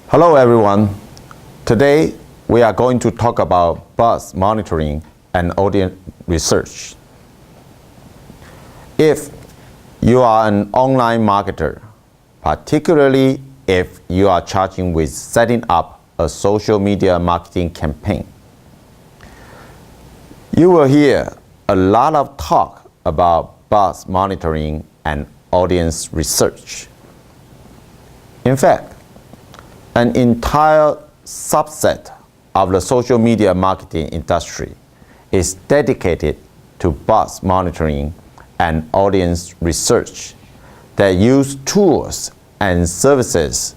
Hello everyone. Today we are going to talk about buzz monitoring and audience research. If you are an online marketer, particularly if you are charging with setting up a social media marketing campaign, you will hear a lot of talk about buzz monitoring and audience research. In fact, an entire subset of the social media marketing industry is dedicated to buzz monitoring and audience research that use tools and services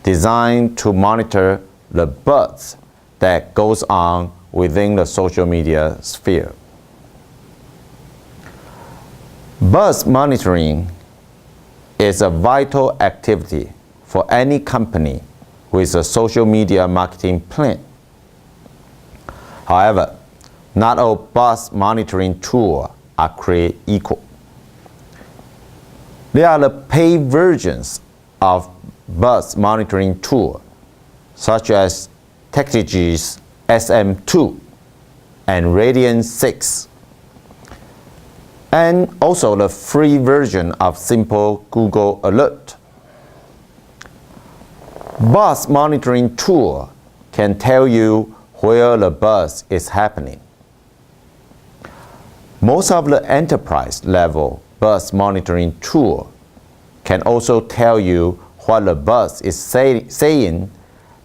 designed to monitor the buzz that goes on within the social media sphere. Buzz monitoring is a vital activity for any company with a social media marketing plan. However, not all buzz monitoring tools are created equal. There are the paid versions of buzz monitoring tools, such as Technology's SM2 and Radian 6, and also the free version of simple Google Alert. Buzz monitoring tool can tell you where the buzz is happening. Most of the enterprise level buzz monitoring tool can also tell you what the buzz is saying,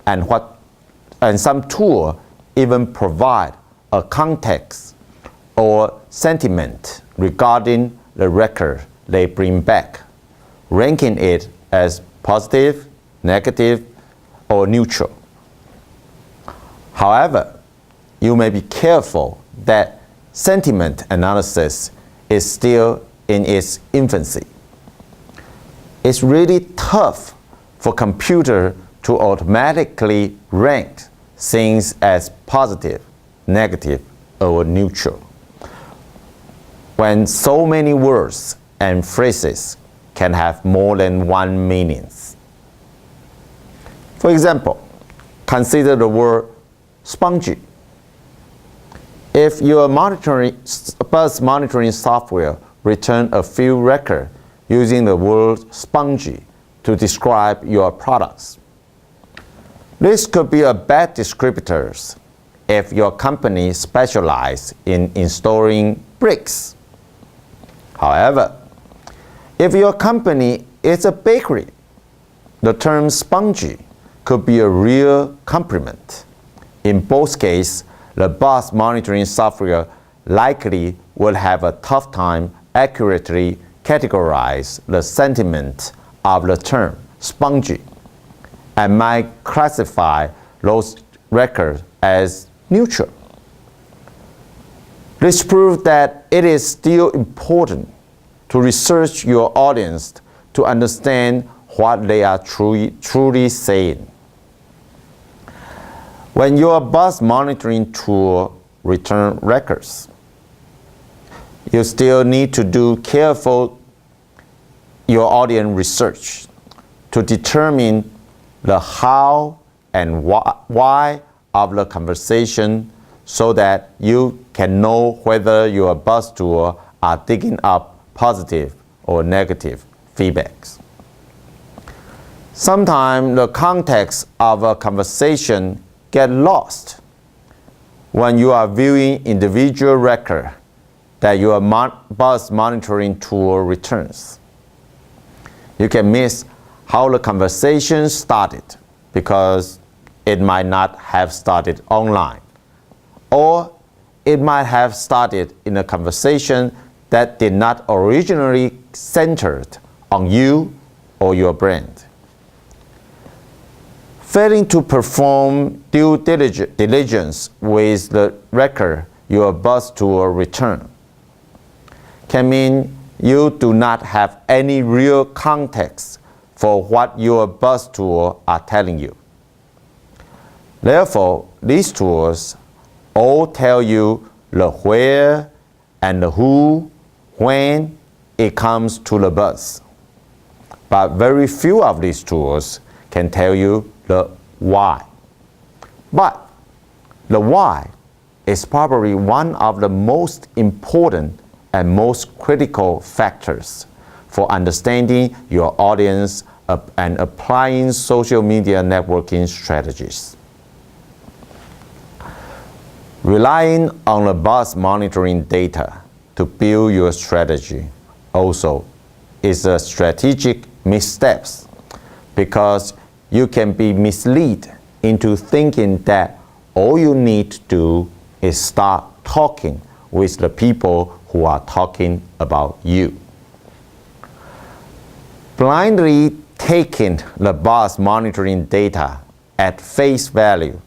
and some tool even provide a context or sentiment regarding the record they bring back, ranking it as positive, negative, or neutral. However, you may be careful that sentiment analysis is still in its infancy. It's really tough for computer to automatically rank things as positive, negative, or neutral when so many words and phrases can have more than one meaning. For example, consider the word spongy. If your buzz monitoring software returns a field record using the word spongy to describe your products, this could be a bad descriptor if your company specializes in installing bricks. However, if your company is a bakery, the term spongy could be a real compliment. In both cases, the buzz monitoring software likely will have a tough time accurately categorize the sentiment of the term spongy and might classify those records as neutral. This proves that it is still important to research your audience to understand what they are truly saying. When your buzz monitoring tool returns records, you still need to do careful your audience research to determine the how and why of the conversation so that you can know whether your buzz tool are digging up positive or negative feedbacks. Sometimes the context of a conversation get lost when you are viewing individual record that your buzz monitoring tool returns. You can miss how the conversation started because it might not have started online, or it might have started in a conversation that did not originally centered on you or your brand. Failing to perform due diligence with the record your buzz tool return can mean you do not have any real context for what your buzz tool are telling you. Therefore, these tools all tell you the where and the who when it comes to the buzz. But very few of these tools can tell you the why. But the why is probably one of the most important and most critical factors for understanding your audience and applying social media networking strategies. Relying on the buzz monitoring data to build your strategy also is a strategic misstep, because you can be misled into thinking that all you need to do is start talking with the people who are talking about you. Blindly taking the buzz monitoring data at face value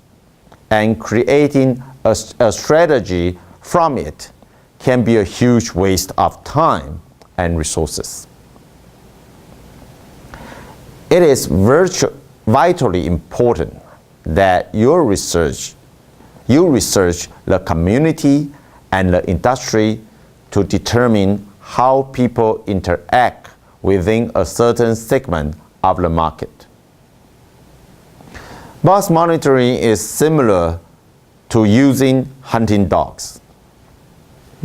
and creating a strategy from it can be a huge waste of time and resources. It is vitally important that you research the community and the industry to determine how people interact within a certain segment of the market. Buzz monitoring is similar to using hunting dogs.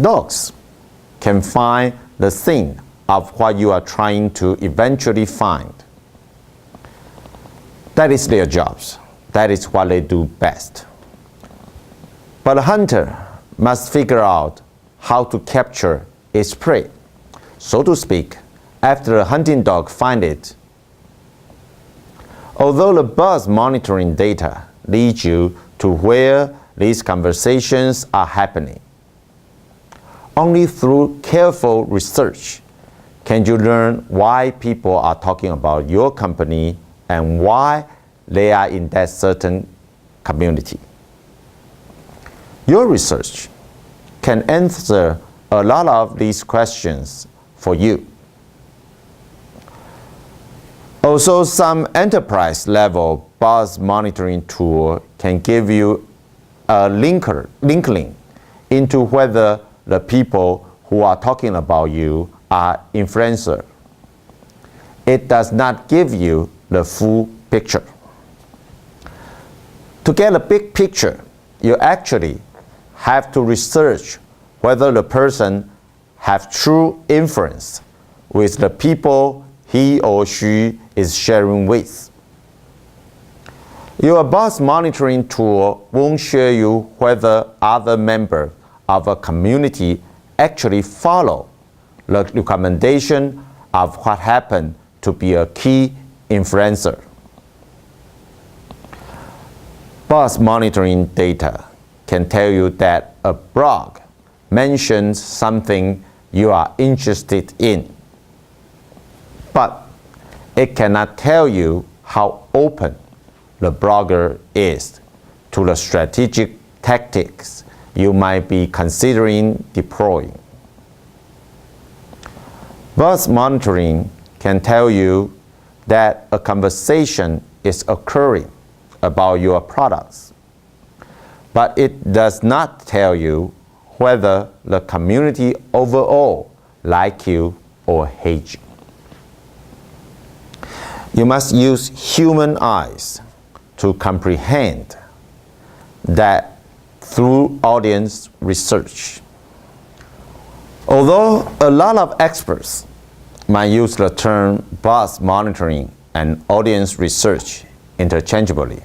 Dogs can find the thing of what you are trying to eventually find. That is their jobs. That is what they do best. But a hunter must figure out how to capture its prey, so to speak, after a hunting dog finds it. Although the buzz monitoring data leads you to where these conversations are happening, only through careful research can you learn why people are talking about your company and why they are in that certain community. Your research can answer a lot of these questions for you. Also, some enterprise-level buzz monitoring tool can give you a link into whether the people who are talking about you are influencers. It does not give you the full picture. To get a big picture, you actually have to research whether the person has true influence with the people he or she is sharing with. Your buzz monitoring tool won't show you whether other members of a community actually follow the recommendation of what happened to be a key influencer. Buzz monitoring data can tell you that a blog mentions something you are interested in, but it cannot tell you how open the blogger is to the strategic tactics you might be considering deploying. Buzz monitoring can tell you that a conversation is occurring about your products, but it does not tell you whether the community overall like you or hate you. You must use human eyes to comprehend that through audience research. Although a lot of experts might use the term buzz monitoring and audience research interchangeably,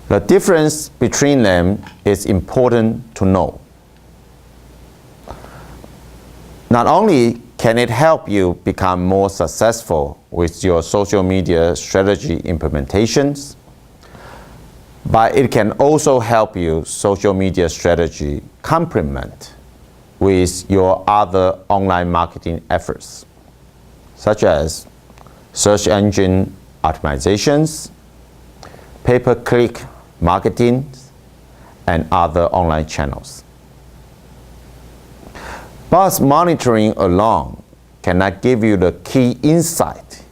the difference between them is important to know. Not only can it help you become more successful with your social media strategy implementations, but it can also help you social media strategy complement with your other online marketing efforts, such as search engine optimizations, pay-per-click marketing, and other online channels. Buzz monitoring alone cannot give you the key insight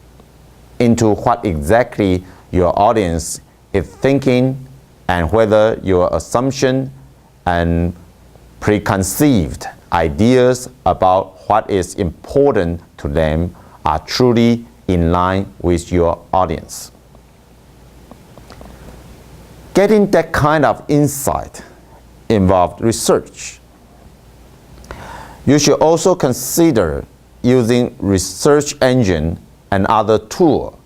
into what exactly your audience is thinking and whether your assumption and preconceived ideas about what is important to them are truly in line with your audience. Getting that kind of insight involved research. You should also consider using research engine and other tools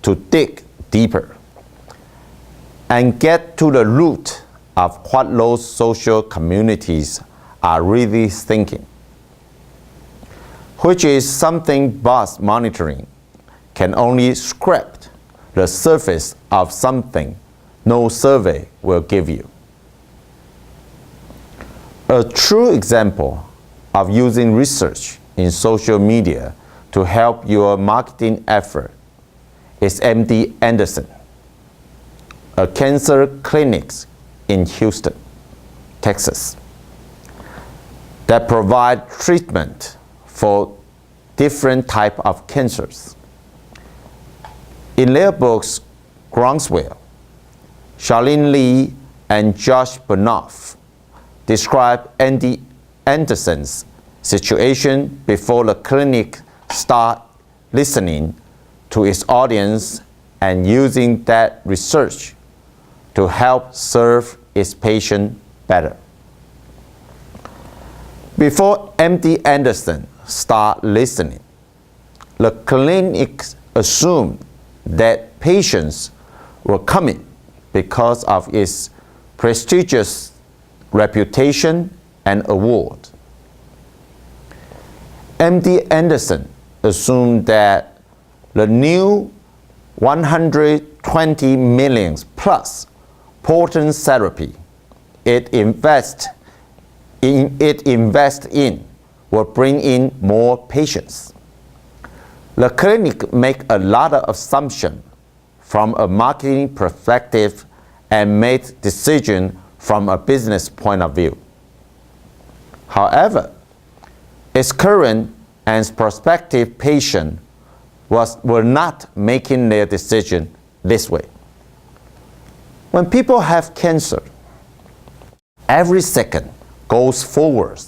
to dig deeper and get to the root of what those social communities are really thinking, which is something buzz monitoring can only scrape the surface of something no survey will give you. A true example of using research in social media to help your marketing effort is MD Anderson, a cancer clinic in Houston, Texas, that provide treatment for different types of cancers. In their books, Groundswell, Charlene Lee and Josh Bernoff describe Andy Anderson's situation before the clinic start listening to its audience and using that research to help serve its patient better. Before MD Anderson start listening, the clinic assumed that patients were coming because of its prestigious reputation and award. MD Anderson assumed that the new 120 million plus potent therapy it invest in will bring in more patients. The clinic make a lot of assumptions from a marketing perspective and made decisions from a business point of view. However, its current and prospective patients were not making their decision this way. When people have cancer, every second goes forward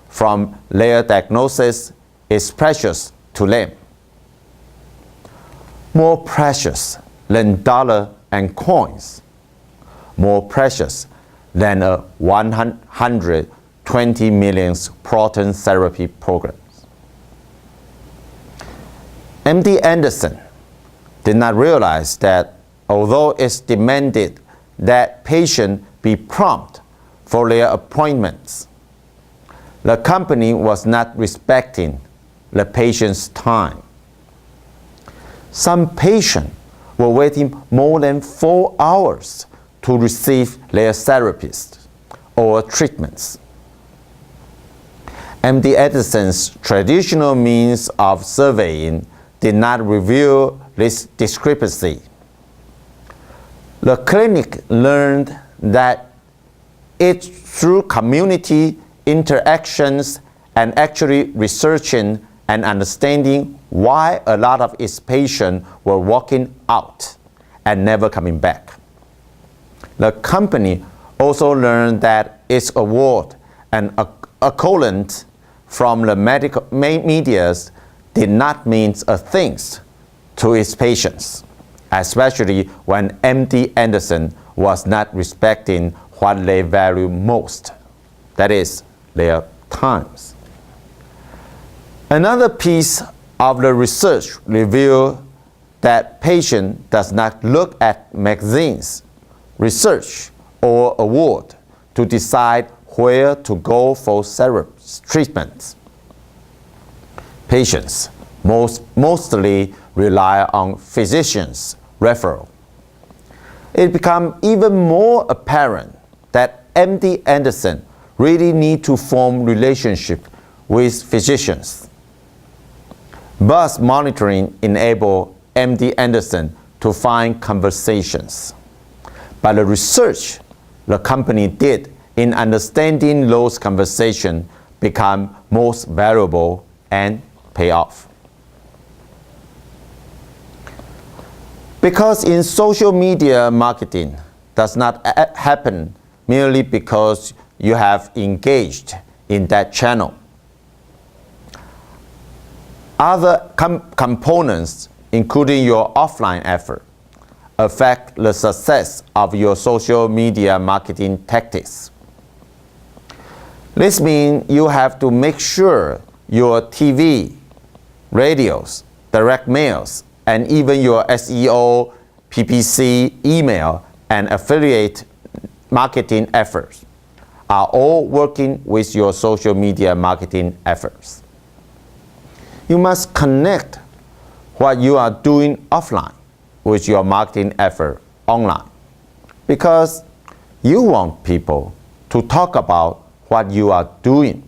from their diagnosis is precious to them. More precious than dollar and coins, more precious than a 120 million proton therapy programs. MD Anderson did not realize that although it's demanded that patients be prompt for their appointments, the company was not respecting the patient's time. Some patients were waiting more than 4 hours to receive their therapist or treatments. MD Anderson's traditional means of surveying did not reveal this discrepancy. The clinic learned that it's through community interactions and actually researching and understanding why a lot of its patients were walking out and never coming back. The company also learned that its award and accolades from the medical media did not mean a thing to its patients, especially when MD Anderson was not respecting what they value most, that is, their times. Another piece of the research revealed that patient does not look at magazines, research, or award to decide where to go for treatment. Patients mostly rely on physicians' referral. It becomes even more apparent that MD Anderson really need to form relationship with physicians. Buzz monitoring enabled MD Anderson to find conversations. But the research the company did in understanding those conversations become most valuable and pay off. Because in social media marketing does not happen merely because you have engaged in that channel. Other components, including your offline effort, affect the success of your social media marketing tactics. This means you have to make sure your TV, radios, direct mails, and even your SEO, PPC, email, and affiliate marketing efforts are all working with your social media marketing efforts. You must connect what you are doing offline with your marketing effort online, because you want people to talk about what you are doing,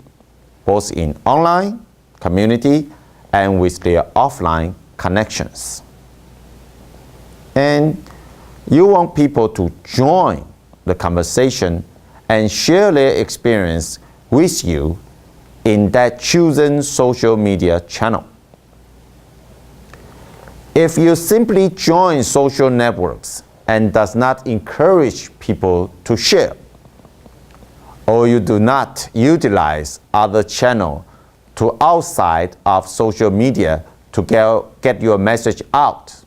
both in online community and with their offline connections. And you want people to join the conversation and share their experience with you in that chosen social media channel. If you simply join social networks and does not encourage people to share, or you do not utilize other channels to outside of social media to get your message out,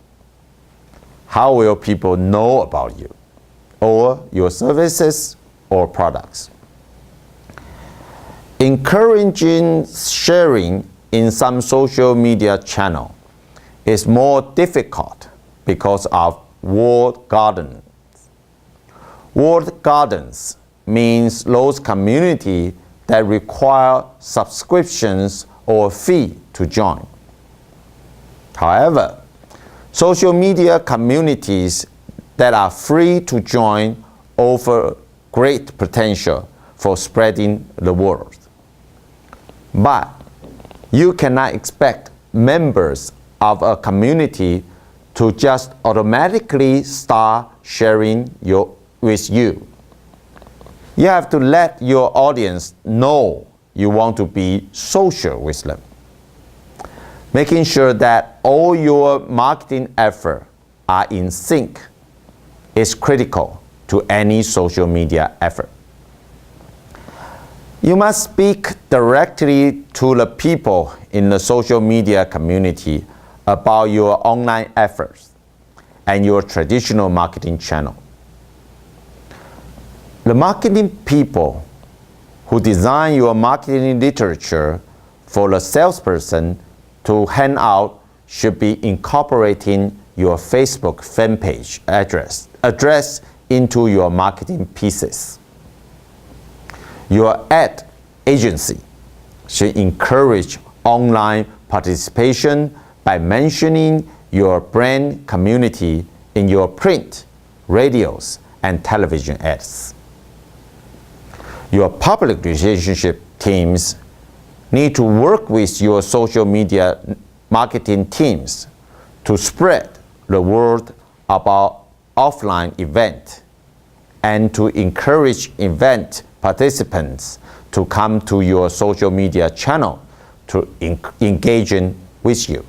how will people know about you or your services or products? Encouraging sharing in some social media channel is more difficult because of walled gardens. Walled gardens means those communities that require subscriptions or fee to join. However, social media communities that are free to join offer great potential for spreading the word. But you cannot expect members of a community to just automatically start sharing with you. You have to let your audience know you want to be social with them. Making sure that all your marketing efforts are in sync is critical to any social media effort. You must speak directly to the people in the social media community about your online efforts and your traditional marketing channel. The marketing people who design your marketing literature for the salesperson to hand out should be incorporating your Facebook fan page address into your marketing pieces. Your ad agency should encourage online participation by mentioning your brand community in your print, radios, and television ads. Your public relationship teams need to work with your social media marketing teams to spread the word about offline event and to encourage event participants to come to your social media channel to engage with you.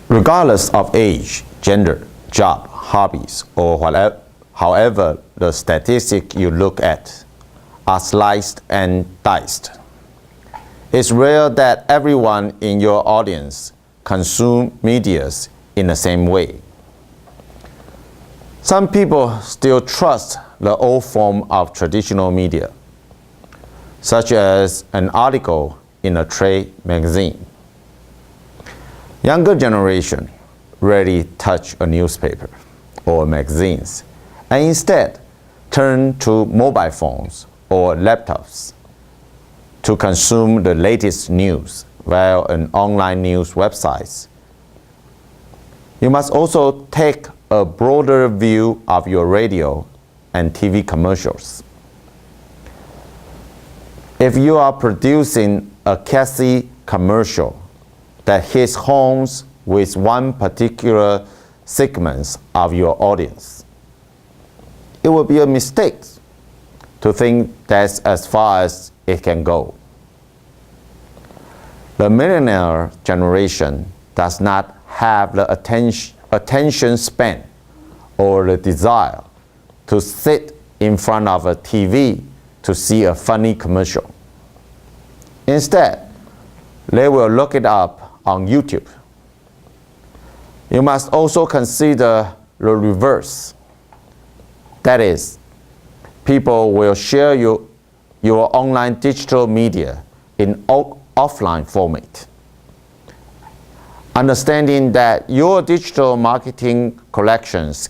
Regardless of age, gender, job, hobbies, or whatever, however the statistics you look at are sliced and diced. It's rare that everyone in your audience consumes media in the same way. Some people still trust the old form of traditional media, such as an article in a trade magazine. Younger generation rarely touch a newspaper or magazines, and instead turn to mobile phones or laptops to consume the latest news via an online news website. You must also take a broader view of your radio and TV commercials. If you are producing a catchy commercial that hits homes with one particular segment of your audience, it will be a mistake to think that's as far as it can go. The millennial generation does not have the attention span or the desire to sit in front of a TV to see a funny commercial. Instead, they will look it up on YouTube. You must also consider the reverse. That is, people will share your online digital media in offline format. Understanding that your digital marketing collections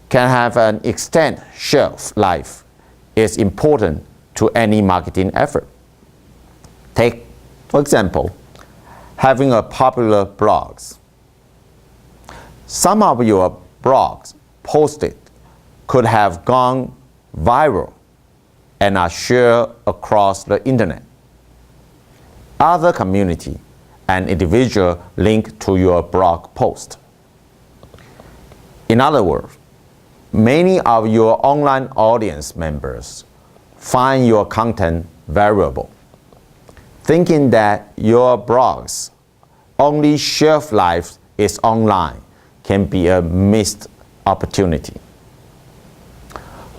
can have an extended shelf life is important to any marketing effort. Take, for example, having a popular blogs. Some of your blogs posted could have gone viral and are shared across the internet. Other community and individual link to your blog post. In other words, many of your online audience members find your content valuable. Thinking that your blog's only shelf life is online can be a missed opportunity.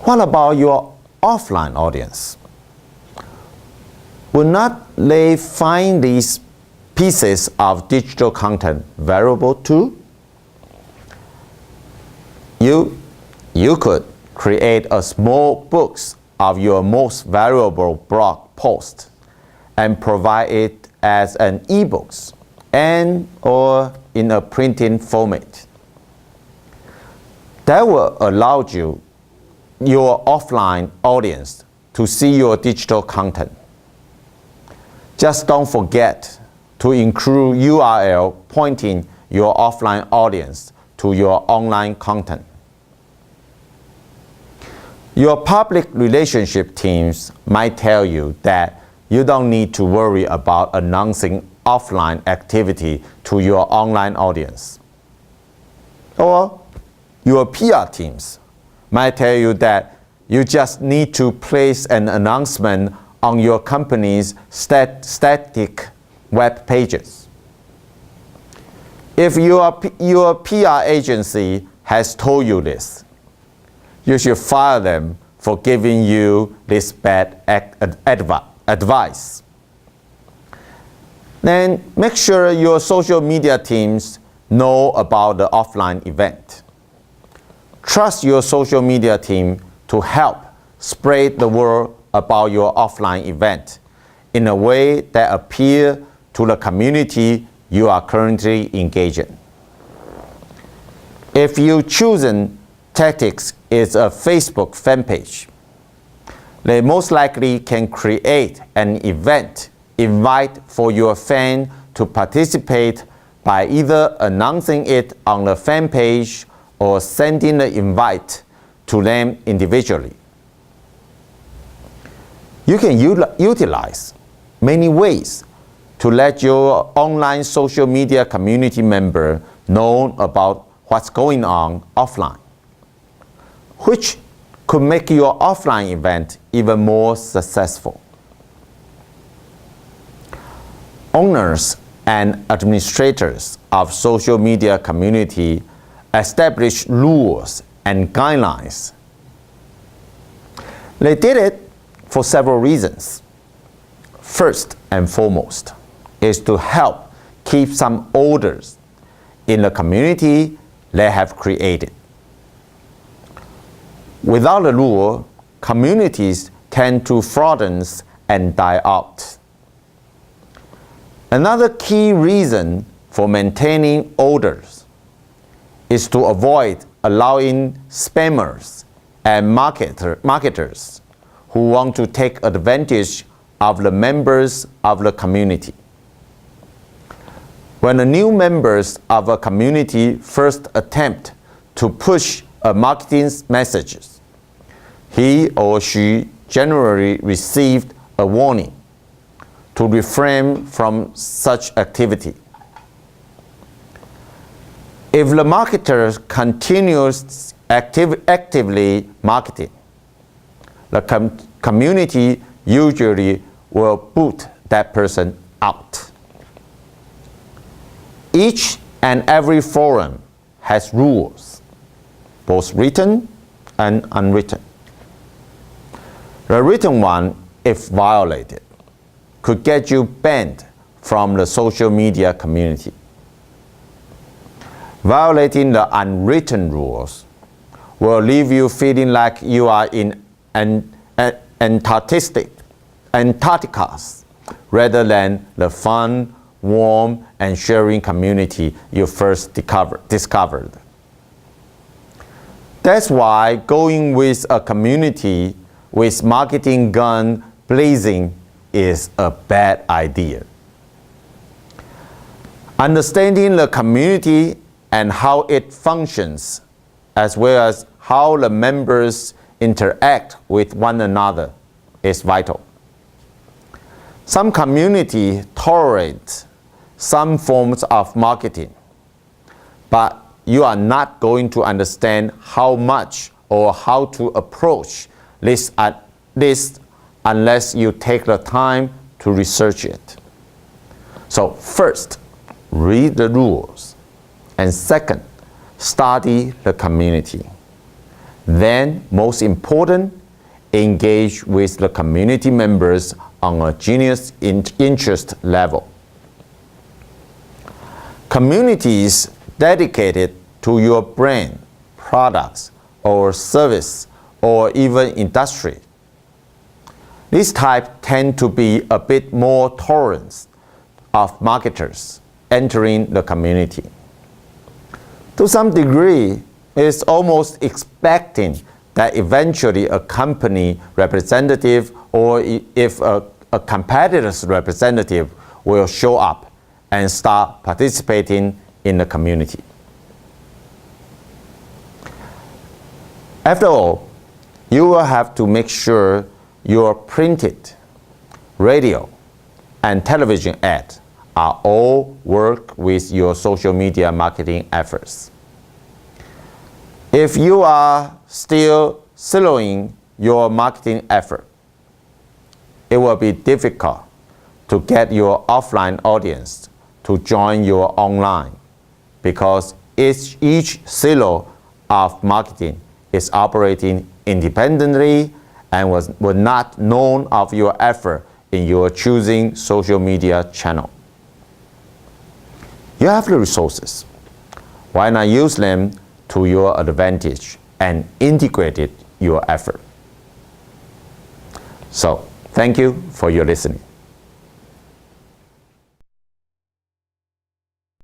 What about your offline audience? Will not they find these pieces of digital content valuable too? You could create a small books of your most valuable blog post and provide it as an ebooks and or in a printing format. That will allow your offline audience to see your digital content. Just don't forget to include URL pointing your offline audience to your online content. Your public relationship teams might tell you that you don't need to worry about announcing offline activity to your online audience. Or your PR teams might tell you that you just need to place an announcement on your company's static web pages. If your PR agency has told you this, you should fire them for giving you this bad advice. Then make sure your social media teams know about the offline event. Trust your social media team to help spread the word about your offline event in a way that appeals to the community you are currently engaged in. If your chosen tactics is a Facebook fan page, they most likely can create an invite for your fan to participate by either announcing it on the fan page or sending the invite to them individually. You can utilize many ways to let your online social media community member know about what's going on offline, which could make your offline event even more successful. Owners and administrators of social media community establish rules and guidelines. They did it for several reasons. First and foremost is to help keep some orders in the community they have created. Without a rule, communities tend to frozen and die out. Another key reason for maintaining orders is to avoid allowing spammers and marketers who want to take advantage of the members of the community. When the new members of a community first attempt to push a marketing message, he or she generally received a warning to refrain from such activity. If the marketer continues actively marketing, the community usually will boot that person out. Each and every forum has rules, both written and unwritten. The written one, if violated, could get you banned from the social media community. Violating the unwritten rules will leave you feeling like you are in Antarctica rather than the fun, warm, and sharing community you first discovered. That's why going with a community with marketing gun blazing is a bad idea. Understanding the community and how it functions, as well as how the members interact with one another, is vital. Some communities tolerate some forms of marketing, but you are not going to understand how much or how to approach this unless you take the time to research it. So first, read the rules, and second, study the community. Then, most important, engage with the community members on a genuine interest level. Communities dedicated to your brand, products, or service, or even industry. These types tend to be a bit more tolerant of marketers entering the community. To some degree, it's almost expecting that eventually a company representative or if a competitor's representative will show up and start participating in the community. After all, you will have to make sure your printed, radio, and television ads are all work with your social media marketing efforts. If you are still siloing your marketing effort, it will be difficult to get your offline audience to join your online, because each silo of marketing is operating independently and was not known of your effort in your choosing social media channel. You have the resources. Why not use them to your advantage and integrate your effort? So, thank you for your listening.